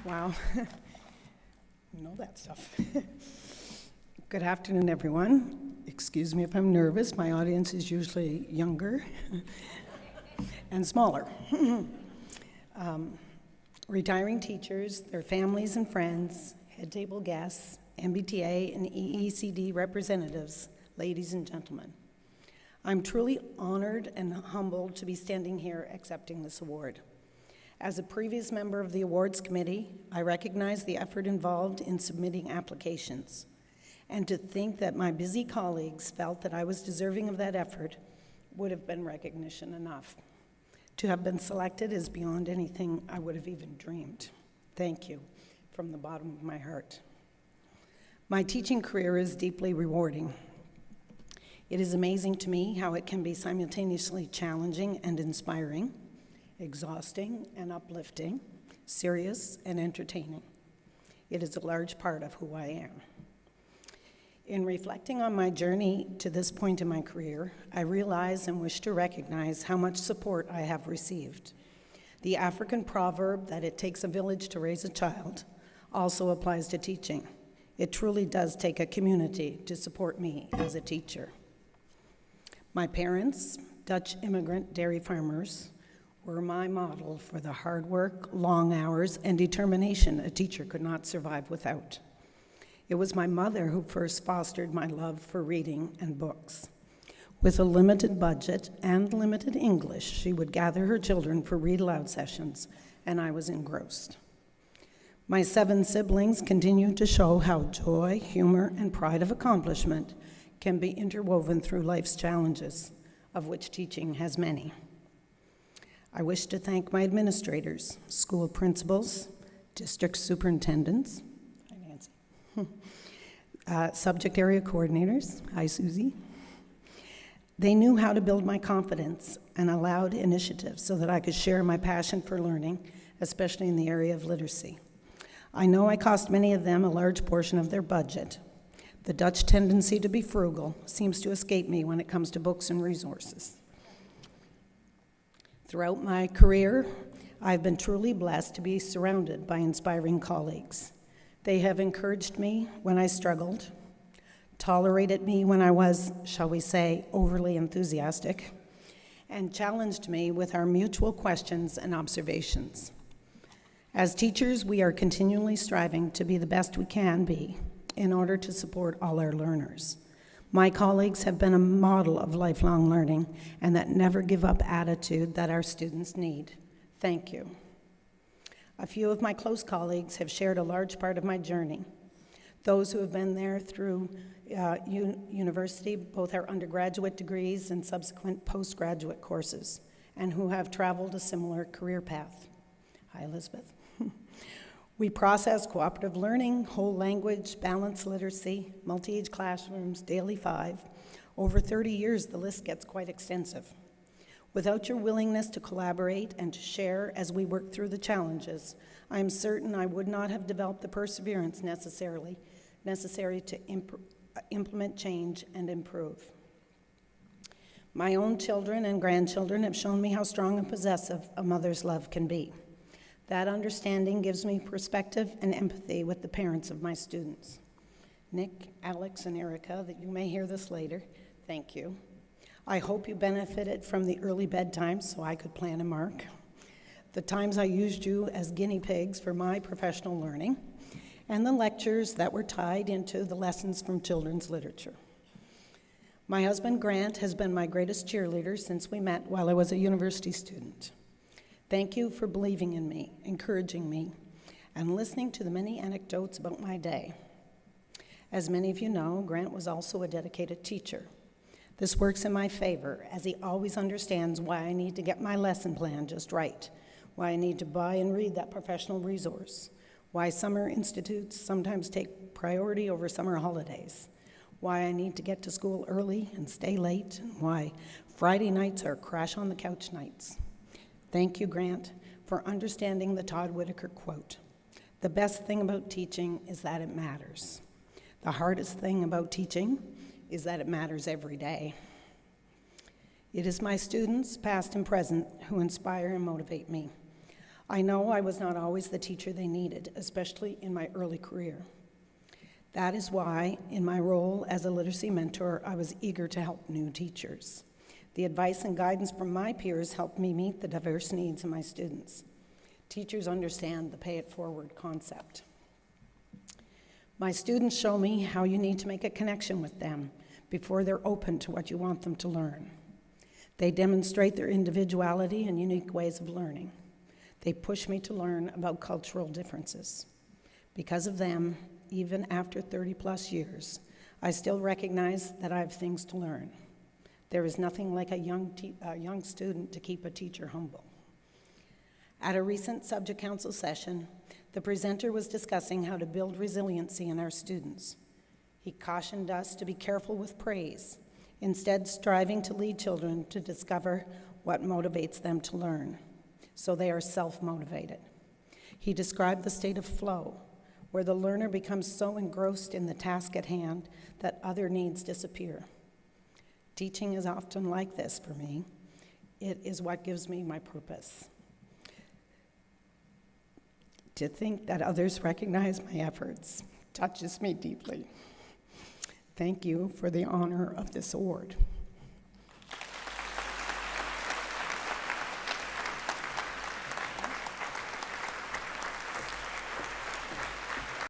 Wow. You know that stuff. Good afternoon, everyone. Excuse me if I'm nervous. My audience is usually younger and smaller. Retiring teachers, their families and friends, head table guests, MBTA and EECD representatives, ladies and gentlemen. I'm truly honored and humbled to be standing here accepting this award. As a previous member of the awards committee, I recognize the effort involved in submitting applications. And to think that my busy colleagues felt that I was deserving of that effort would have been recognition enough. To have been selected is beyond anything I would have even dreamed. Thank you from the bottom of my heart. My teaching career is deeply rewarding. It is amazing to me how it can be simultaneously challenging and inspiring, exhausting and uplifting, serious and entertaining. It is a large part of who I am. In reflecting on my journey to this point in my career, I realize and wish to recognize how much support I have received. The African proverb that it takes a village to raise a child also applies to teaching. It truly does take a community to support me as a teacher. My parents, Dutch immigrant dairy farmers, were my model for the hard work, long hours, and determination a teacher could not survive without. It was my mother who first fostered my love for reading and books. With a limited budget and limited English, she would gather her children for read-aloud sessions, and I was engrossed. My 7 siblings continue to show how joy, humor, and pride of accomplishment can be interwoven through life's challenges, of which teaching has many. I wish to thank my administrators, school principals, district superintendents, hi Nancy, subject area coordinators, hi Susie. They knew how to build my confidence and allowed initiatives so that I could share my passion for learning, especially in the area of literacy. I know I cost many of them a large portion of their budget. The Dutch tendency to be frugal seems to escape me when it comes to books and resources. Throughout my career, I've been truly blessed to be surrounded by inspiring colleagues. They have encouraged me when I struggled, tolerated me when I was, shall we say, overly enthusiastic, and challenged me with our mutual questions and observations. As teachers, we are continually striving to be the best we can be in order to support all our learners. My colleagues have been a model of lifelong learning and that never give up attitude that our students need. Thank you. A few of my close colleagues have shared a large part of my journey. Those who have been there through university, both our undergraduate degrees and subsequent postgraduate courses, and who have traveled a similar career path. Hi, Elizabeth. We process cooperative learning, whole language, balanced literacy, multi-age classrooms, daily 5. Over 30 years, the list gets quite extensive. Without your willingness to collaborate and to share as we work through the challenges, I am certain I would not have developed the perseverance necessary to implement change and improve. My own children and grandchildren have shown me how strong and possessive a mother's love can be. That understanding gives me perspective and empathy with the parents of my students. Nick, Alex, and Erica, that you may hear this later, thank you. I hope you benefited from the early bedtimes so I could plan and mark, the times I used you as guinea pigs for my professional learning, and the lectures that were tied into the lessons from children's literature. My husband, Grant, has been my greatest cheerleader since we met while I was a university student. Thank you for believing in me, encouraging me, and listening to the many anecdotes about my day. As many of you know, Grant was also a dedicated teacher. This works in my favor, as he always understands why I need to get my lesson plan just right, why I need to buy and read that professional resource, why summer institutes sometimes take priority over summer holidays, why I need to get to school early and stay late, and why Friday nights are crash on the couch nights. Thank you, Grant, for understanding the Todd Whitaker quote. The best thing about teaching is that it matters. The hardest thing about teaching is that it matters every day. It is my students, past and present, who inspire and motivate me. I know I was not always the teacher they needed, especially in my early career. That is why, in my role as a literacy mentor, I was eager to help new teachers. The advice and guidance from my peers helped me meet the diverse needs of my students. Teachers understand the pay it forward concept. My students show me how you need to make a connection with them before they're open to what you want them to learn. They demonstrate their individuality and unique ways of learning. They push me to learn about cultural differences. Because of them, even after 30-plus years, I still recognize that I have things to learn. There is nothing like a young student to keep a teacher humble. At a recent subject council session, the presenter was discussing how to build resiliency in our students. He cautioned us to be careful with praise, instead striving to lead children to discover what motivates them to learn, so they are self-motivated. He described the state of flow, where the learner becomes so engrossed in the task at hand that other needs disappear. Teaching is often like this for me. It is what gives me my purpose. To think that others recognize my efforts touches me deeply. Thank you for the honor of this award.